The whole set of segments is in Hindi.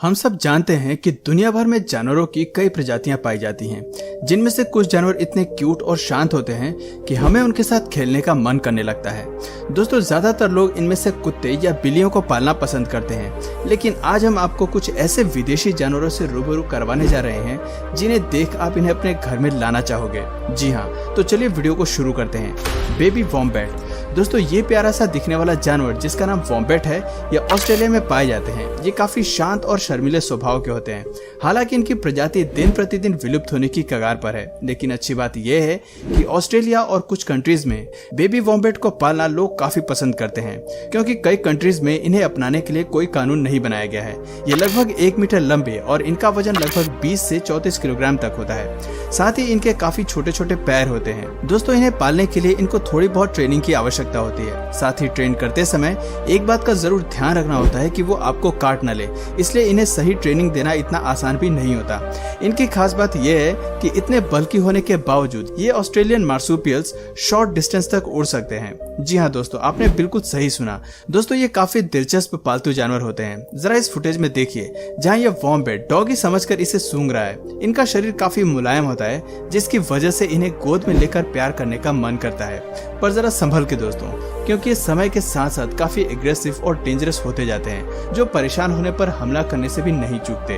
हम सब जानते हैं कि दुनिया भर में जानवरों की कई प्रजातियां पाई जाती हैं, जिनमें से कुछ जानवर इतने क्यूट और शांत होते हैं कि हमें उनके साथ खेलने का मन करने लगता है। दोस्तों, ज्यादातर लोग इनमें से कुत्ते या बिल्लियों को पालना पसंद करते हैं, लेकिन आज हम आपको कुछ ऐसे विदेशी जानवरों से रूबरू करवाने जा रहे हैं जिन्हें देख आप इन्हें अपने घर में लाना चाहोगे। जी हाँ, तो चलिए वीडियो को शुरू करते हैं। Baby wombat. दोस्तों, ये प्यारा सा दिखने वाला जानवर जिसका नाम वॉम्बैट है, ये ऑस्ट्रेलिया में पाए जाते हैं। ये काफी शांत और शर्मीले स्वभाव के होते हैं। हालांकि इनकी प्रजाति दिन प्रतिदिन विलुप्त होने की कगार पर है, लेकिन अच्छी बात यह है कि ऑस्ट्रेलिया और कुछ कंट्रीज में बेबी वॉम्बैट को पालना लोग काफी पसंद करते हैं, क्योंकि कई कंट्रीज में इन्हें अपनाने के लिए कोई कानून नहीं बनाया गया है। ये लगभग 1 मीटर लंबे और इनका वजन लगभग 20 से 34 किलोग्राम तक होता है। साथ ही इनके काफी छोटे छोटे पैर होते हैं। दोस्तों, इन्हें पालने के लिए इनको थोड़ी बहुत ट्रेनिंग की आवश्यकता होती है। साथ ही ट्रेन करते समय एक बात का जरूर ध्यान रखना होता है कि वो आपको काट न ले, इसलिए इन्हें सही ट्रेनिंग देना इतना आसान भी नहीं होता। इनकी खास बात यह है कि इतने बल्कि होने के बावजूद ये ऑस्ट्रेलियन मार्सुपियल्स शॉर्ट डिस्टेंस तक उड़ सकते हैं। जी हाँ दोस्तों, आपने बिल्कुल सही सुना। दोस्तों, ये काफी दिलचस्प पालतू जानवर होते हैं। जरा इस फुटेज में देखिए जहाँ ये वॉम्बैट डॉगी समझकर इसे सूंघ रहा है। इनका शरीर काफी मुलायम होता है, जिसकी वजह से इन्हें गोद में लेकर प्यार करने का मन करता है। पर जरा संभल के दोस्तों, क्योंकि ये समय के साथ साथ काफी एग्रेसिव और डेंजरस होते जाते हैं, जो परेशान होने पर हमला करने से भी नहीं चूकते।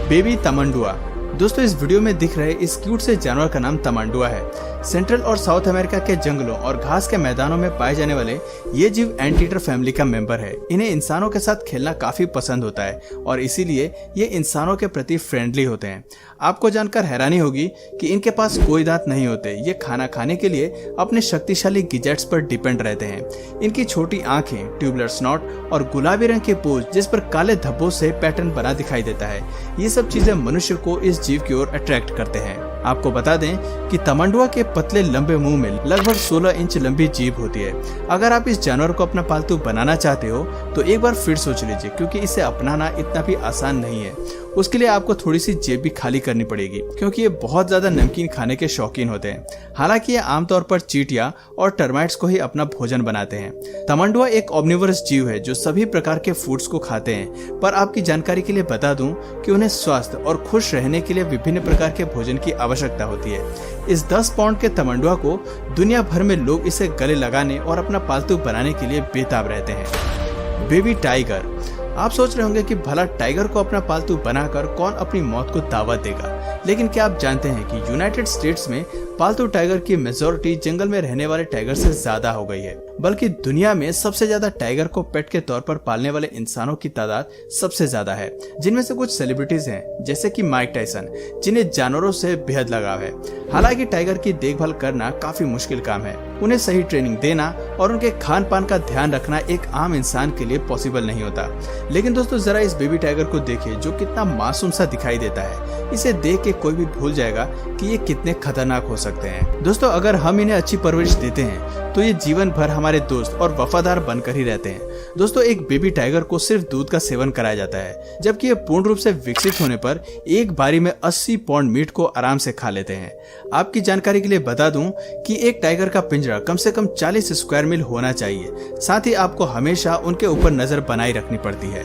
बेबी तमंडुआ। दोस्तों, इस वीडियो में दिख रहे इस क्यूट से जानवर का नाम तमंडुआ है। सेंट्रल और साउथ अमेरिका के जंगलों और घास के मैदानों में पाए जाने वाले ये जीव एंटीटर फैमिली का मेंबर है। इन्हें इंसानों के साथ खेलना काफी पसंद होता है और इसीलिए ये इंसानों के प्रति फ्रेंडली होते हैं। आपको जानकर हैरानी होगी कि इनके पास कोई दांत नहीं होते। ये खाना खाने के लिए अपने शक्तिशाली गिजेट्स पर डिपेंड रहते हैं। इनकी छोटी आंखें, ट्यूबुलर स्नॉट और गुलाबी रंग की पूंछ जिस पर काले धब्बों से पैटर्न बना दिखाई देता है, ये सब चीजें मनुष्य को इस जीव की ओर अट्रैक्ट करते हैं। आपको बता दें कि तमंडुआ के पतले लंबे मुंह में लगभग 16 इंच लंबी जीभ होती है। अगर आप इस जानवर को अपना पालतू बनाना चाहते हो तो एक बार फिर सोच लीजिए, क्योंकि इसे अपनाना इतना भी आसान नहीं है। उसके लिए आपको थोड़ी सी जेब भी खाली करनी पड़ेगी, क्योंकि ये बहुत ज्यादा नमकीन खाने के शौकीन होते हैं। हालांकि ये आमतौर पर चींटियां और टर्माइट्स को ही अपना भोजन बनाते हैं। तमंडुआ एक ऑम्निवोरस जीव है जो सभी प्रकार के फूड्स को खाते हैं, पर आपकी जानकारी के लिए बता दूं कि उन्हें स्वस्थ और खुश रहने के लिए विभिन्न प्रकार के भोजन की आवश्यकता होती है। इस 10 पाउंड के तमंडुआ को दुनिया भर में लोग इसे गले लगाने और अपना पालतू बनाने के लिए बेताब रहते हैं। Baby tiger. आप सोच रहे होंगे कि भला टाइगर को अपना पालतू बनाकर कौन अपनी मौत को दावत देगा, लेकिन क्या आप जानते हैं कि यूनाइटेड स्टेट्स में पालतू टाइगर की मेजॉरिटी जंगल में रहने वाले टाइगर से ज्यादा हो गई है। बल्कि दुनिया में सबसे ज्यादा टाइगर को पेट के तौर पर पालने वाले इंसानों की तादाद सबसे ज्यादा है, जिनमें से कुछ सेलिब्रिटीज हैं, जैसे कि माइक टायसन, जिन्हें जानवरों से बेहद लगाव है। हालांकि टाइगर की देखभाल करना काफी मुश्किल काम है। उन्हें सही ट्रेनिंग देना और उनके खान पान का ध्यान रखना एक आम इंसान के लिए पॉसिबल नहीं होता। लेकिन दोस्तों, जरा इस बेबी टाइगर को देखिए जो कितना मासूम सा दिखाई देता है। इसे देख के कोई भी भूल जाएगा कि ये कितने खतरनाक हो सकते हैं। दोस्तों, अगर हम इन्हें अच्छी परवरिश देते हैं तो ये जीवन भर हमारे दोस्त और वफादार बनकर ही रहते हैं। दोस्तों, एक बेबी टाइगर को सिर्फ दूध का सेवन कराया जाता है, जबकि ये पूर्ण रूप से विकसित होने पर एक बारी में 80 पाउंड मीट को आराम से खा लेते हैं। आपकी जानकारी के लिए बता दूं कि एक टाइगर का पिंजरा कम से कम 40 स्क्वायर मील होना चाहिए। साथ ही आपको हमेशा उनके ऊपर नजर बनाए रखनी पड़ती है।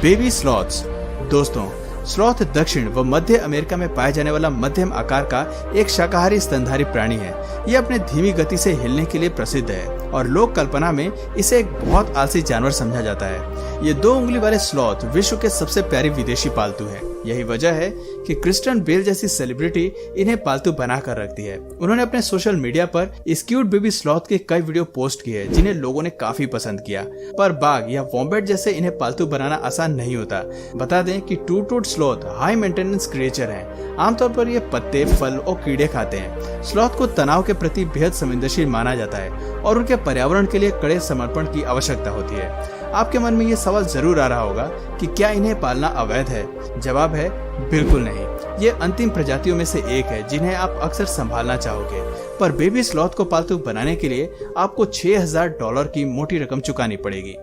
Baby sloths. दोस्तों, स्लॉथ दक्षिण व मध्य अमेरिका में पाए जाने वाला मध्यम आकार का एक शाकाहारी स्तनधारी प्राणी है। ये अपने धीमी गति से हिलने के लिए प्रसिद्ध है और लोक कल्पना में इसे एक बहुत आलसी जानवर समझा जाता है। ये 2 उंगली वाले स्लॉथ विश्व के सबसे प्यारी विदेशी पालतू है। यही वजह है कि क्रिस्टियन बेल जैसी सेलिब्रिटी इन्हें पालतू बनाकर रखती है। उन्होंने अपने सोशल मीडिया पर इस क्यूट बेबी स्लॉथ के कई वीडियो पोस्ट किए हैं, जिन्हें लोगों ने काफी पसंद किया। पर बाघ या वॉम्बैट जैसे इन्हें पालतू बनाना आसान नहीं होता। बता दें कि to-toad sloth high maintenance creature हैं। आमतौर पर ये पत्ते, फल और कीड़े खाते हैं। स्लॉथ को तनाव के प्रति बेहद संवेदनशील माना जाता है और उनके पर्यावरण के लिए कड़े समर्पण की आवश्यकता होती है। आपके मन में ये सवाल जरूर आ रहा होगा कि क्या इन्हें पालना अवैध है? जवाब है बिल्कुल नहीं। ये अंतिम प्रजातियों में से एक है जिन्हें आप अक्सर संभालना चाहोगे। पर बेबी स्लॉथ को पालतू बनाने के लिए आपको $6000 की मोटी रकम चुकानी पड़ेगी।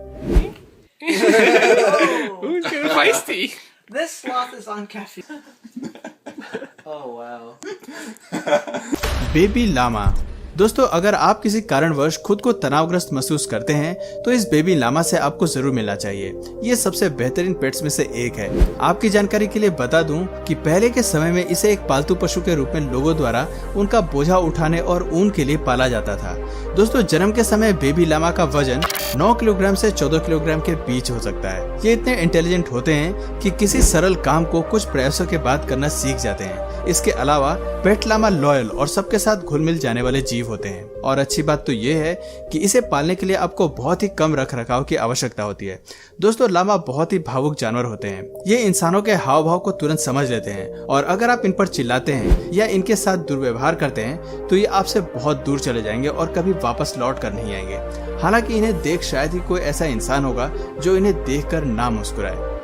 This sloth is on caffeine. Oh wow. Baby llama. दोस्तों अगर आप किसी कारणवश खुद को तनावग्रस्त महसूस करते हैं तो इस बेबी लामा से आपको जरूर मिलना चाहिए। ये सबसे बेहतरीन पेट्स में से एक है। आपकी जानकारी के लिए बता दूं कि पहले के समय में इसे एक पालतू पशु के रूप में लोगों द्वारा उनका बोझा उठाने और ऊन के लिए पाला जाता था। दोस्तों जन्म के समय बेबी लामा का वजन 9 किलोग्राम से 14 किलोग्राम के बीच हो सकता है। ये इतने इंटेलिजेंट होते हैं कि किसी सरल काम को कुछ प्रयासों के बाद करना सीख जाते हैं। इसके अलावा पेट लामा लॉयल और सबके साथ घुल मिल जाने वाले जीव होते हैं। और अच्छी बात तो ये है कि इसे पालने के लिए आपको बहुत ही कम रख रखाव की आवश्यकता होती है। दोस्तों लामा बहुत ही भावुक जानवर होते हैं। ये इंसानों के हाव भाव को तुरंत समझ लेते हैं और अगर आप इन पर चिल्लाते हैं या इनके साथ दुर्व्यवहार करते हैं तो ये आपसे बहुत दूर चले जाएंगे और कभी वापस लौट कर नहीं आएंगे। हालांकि इन्हें देख शायद ही कोई ऐसा इंसान होगा जो इन्हें देखकर ना मुस्कुराए।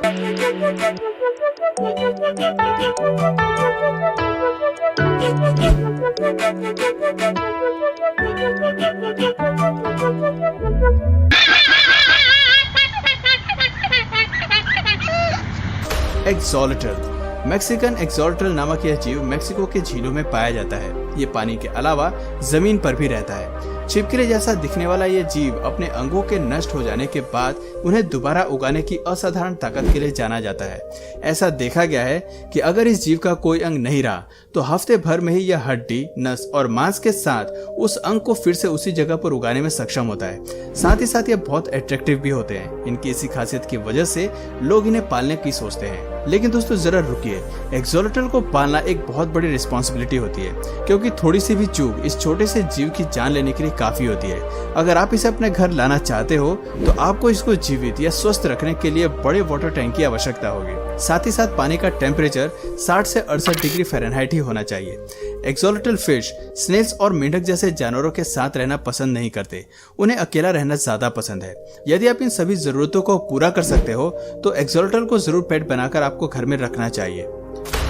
एक्सोलेटल। मैक्सिकन एक्सोलेटल नामक यह जीव मेक्सिको के झीलों में पाया जाता है। ये पानी के अलावा जमीन पर भी रहता है। छिपकली जैसा दिखने वाला ये जीव अपने अंगों के नष्ट हो जाने के बाद उन्हें दोबारा उगाने की असाधारण ताकत के लिए जाना जाता है। ऐसा देखा गया है कि अगर इस जीव का कोई अंग नहीं रहा तो हफ्ते भर में ही यह हड्डी, नस और मांस के साथ उस अंग को फिर से उसी जगह पर उगाने में सक्षम होता है। साथ ही साथ ये बहुत अट्रैक्टिव भी होते हैं। इनकी इसी खासियत की वजह से लोग इन्हें पालने की सोचते हैं। लेकिन दोस्तों जरा रुकिए, एक्सोलेटल को पालना एक बहुत बड़ी रिस्पॉन्सिबिलिटी होती है, क्योंकि थोड़ी सी भी चूक इस छोटे से जीव की जान लेने के लिए काफी होती है। अगर आप इसे अपने घर लाना चाहते हो तो आपको इसको जीवित या स्वस्थ रखने के लिए बड़े वाटर टैंक की आवश्यकता होगी। साथ ही साथ पानी का टेम्परेचर 60 से 68 डिग्री फ़ारेनहाइट ही होना चाहिए। एक्सोलेटल फिश स्नेल्स और मेंढक जैसे जानवरों के साथ रहना पसंद नहीं करते। उन्हें अकेला रहना ज्यादा पसंद है। यदि आप इन सभी जरूरतों को पूरा कर सकते हो तो एक्सोलेटल को जरूर पेट बनाकर आपको घर में रखना चाहिए।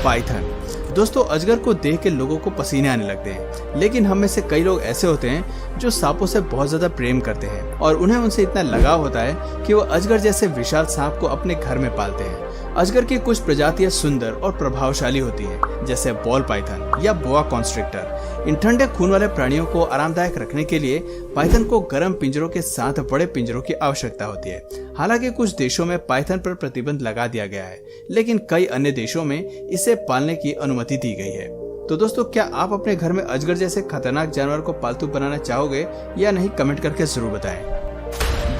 पाइथन। दोस्तों अजगर को देख के लोगों को पसीने आने लगते हैं, लेकिन हम में से कई लोग ऐसे होते हैं जो सांपों से बहुत ज्यादा प्रेम करते हैं और उन्हें उनसे इतना लगाव होता है कि वो अजगर जैसे विशाल सांप को अपने घर में पालते हैं। अजगर की कुछ प्रजातियां सुंदर और प्रभावशाली होती हैं, जैसे बॉल पाइथन या बोआ कॉन्स्ट्रिक्टर। इन ठंडे खून वाले प्राणियों को आरामदायक रखने के लिए पाइथन को गर्म पिंजरों के साथ बड़े पिंजरों की आवश्यकता होती है। हालांकि कुछ देशों में पाइथन पर प्रतिबंध लगा दिया गया है, लेकिन कई अन्य देशों में इसे पालने की अनुमति दी गई है। तो दोस्तों क्या आप अपने घर में अजगर जैसे खतरनाक जानवर को पालतू बनाना चाहोगे या नहीं, कमेंट करके जरूर बताएं।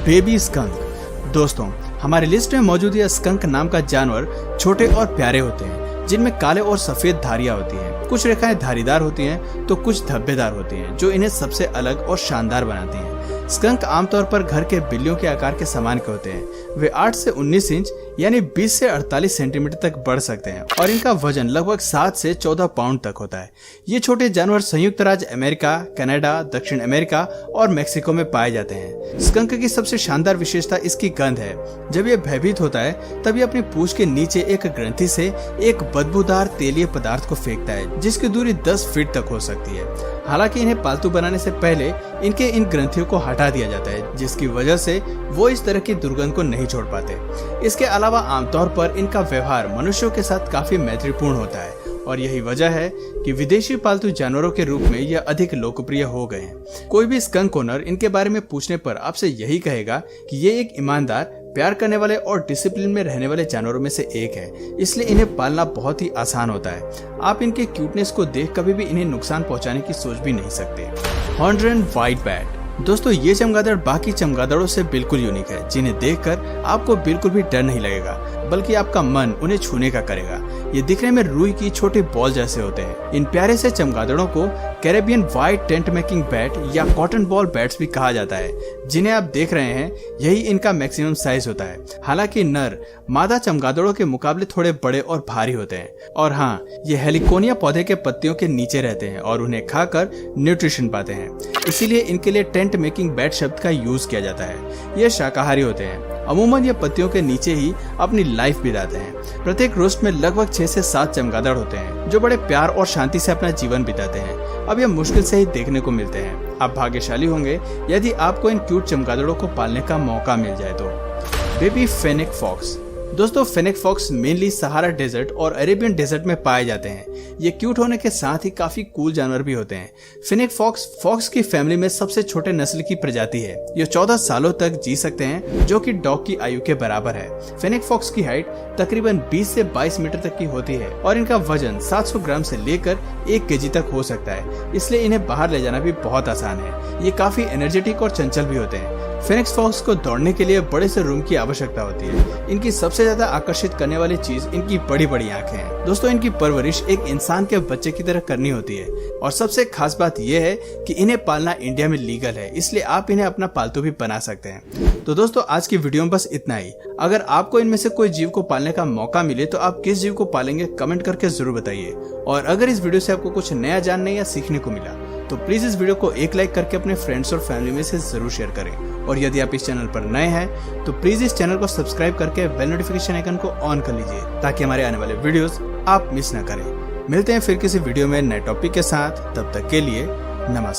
Baby skunk. दोस्तों हमारी लिस्ट में मौजूद यह स्कंक नाम का जानवर छोटे और प्यारे होते हैं, जिनमें काले और सफेद धारियां होती हैं। कुछ रेखाएं धारीदार होती हैं तो कुछ धब्बेदार होती हैं, जो इन्हें सबसे अलग और शानदार बनाती हैं। स्कंक आमतौर पर घर के बिल्लियों के आकार के समान के होते हैं। वे 8 से 19 इंच यानी 20 से 48 सेंटीमीटर तक बढ़ सकते हैं और इनका वजन लगभग 7 से 14 पाउंड तक होता है। ये छोटे जानवर संयुक्त राज्य अमेरिका, कनाडा, दक्षिण अमेरिका और मेक्सिको में पाए जाते हैं। स्कंक की सबसे शानदार विशेषता इसकी गंध है। जब ये भयभीत होता है तब ये अपनी पूंछ के नीचे एक ग्रंथि से एक बदबूदार तेलीय पदार्थ को फेंकता है, जिसकी दूरी 10 फीट तक हो सकती है। हालांकि इन्हें पालतू बनाने से पहले इनके इन ग्रंथियों को हटा दिया जाता है, जिसकी वजह से वो इस तरह की दुर्गंध को नहीं छोड़ पाते। इसके अलावा आमतौर पर इनका व्यवहार मनुष्यों के साथ काफी मैत्रीपूर्ण होता है और यही वजह है कि विदेशी पालतू जानवरों के रूप में यह अधिक लोकप्रिय हो गए हैं। कोई भी स्कंक ओनर इनके बारे में पूछने पर आपसे यही कहेगा कि ये एक ईमानदार, प्यार करने वाले और डिसिप्लिन में रहने वाले जानवरों में से एक है, इसलिए इन्हें पालना बहुत ही आसान होता है। आप इनके क्यूटनेस को देख कभी भी इन्हें नुकसान पहुंचाने की सोच भी नहीं सकते। हॉर्नड व्हाइट बैट। दोस्तों ये चमगादड़ बाकी चमगादड़ों से बिल्कुल यूनिक है, जिन्हें देखकर आपको बिल्कुल भी डर नहीं लगेगा, बल्कि आपका मन उन्हें छूने का करेगा। ये दिखने में रुई की छोटे बॉल जैसे होते हैं। इन प्यारे से चमगादड़ों को Caribbean white tent making bat या कॉटन बॉल बैट्स भी कहा जाता है, जिन्हें आप देख रहे हैं यही इनका मैक्सिमम साइज होता है। हालांकि नर मादा चमगादड़ों के मुकाबले थोड़े बड़े और भारी होते हैं और हाँ, ये हेलिकोनिया पौधे के पत्तियों के नीचे रहते हैं और उन्हें खाकर न्यूट्रिशन पाते हैं, इसीलिए इनके लिए टेंट मेकिंग बैट शब्द का यूज किया जाता है। ये शाकाहारी होते हैं। अमूमन ये पत्तियों के नीचे ही अपनी लाइफ बिताते हैं। प्रत्येक रोस्ट में लगभग 6 से 7 चमगादड़ होते हैं, जो बड़े प्यार और शांति से अपना जीवन बिताते हैं। अब ये मुश्किल से ही देखने को मिलते हैं। आप भाग्यशाली होंगे यदि आपको इन क्यूट चमगादड़ों को पालने का मौका मिल जाए तो। Baby fennec fox. दोस्तों fennec fox mainly Sahara desert और अरेबियन डेजर्ट में पाए जाते हैं। ये क्यूट होने के साथ ही काफी कूल जानवर भी होते हैं। फेनेक फॉक्स की फैमिली में सबसे छोटे नस्ल की प्रजाति है। ये 14 सालों तक जी सकते हैं, जो कि डॉग की आयु के बराबर है। फेनेक फॉक्स की हाइट तकरीबन 20 से 22 मीटर तक की होती है और इनका वजन 700 ग्राम से लेकर 1 केजी तक हो सकता है, इसलिए इन्हें बाहर ले जाना भी बहुत आसान है। ये काफी एनर्जेटिक और चंचल भी होते हैं। फेनेक फॉक्स को दौड़ने के लिए बड़े से रूम की आवश्यकता होती है। इनकी सबसे ज्यादा आकर्षित करने वाली चीज इनकी बड़ी बड़ी आंखें हैं। दोस्तों इनकी परवरिश एक इंसान के बच्चे की तरह करनी होती है और सबसे खास बात यह है कि इन्हें पालना इंडिया में लीगल है, इसलिए आप इन्हें अपना पालतू भी बना सकते हैं। तो दोस्तों आज की वीडियो में बस इतना ही। अगर आपको इनमें से कोई जीव को पालने का मौका मिले तो आप किस जीव को पालेंगे कमेंट करके जरूर बताइए। और अगर इस वीडियो से आपको कुछ नया जानने या सीखने को मिला तो प्लीज इस वीडियो को एक लाइक करके अपने फ्रेंड्स और फैमिली में से जरूर शेयर करें। और यदि आप इस चैनल पर नए हैं तो प्लीज इस चैनल को सब्सक्राइब करके बेल नोटिफिकेशन आइकन को ऑन कर लीजिए, ताकि हमारे आने वाले वीडियोस आप मिस न करें। मिलते हैं फिर किसी वीडियो में नए टॉपिक के साथ, तब तक के लिए नमस्कार।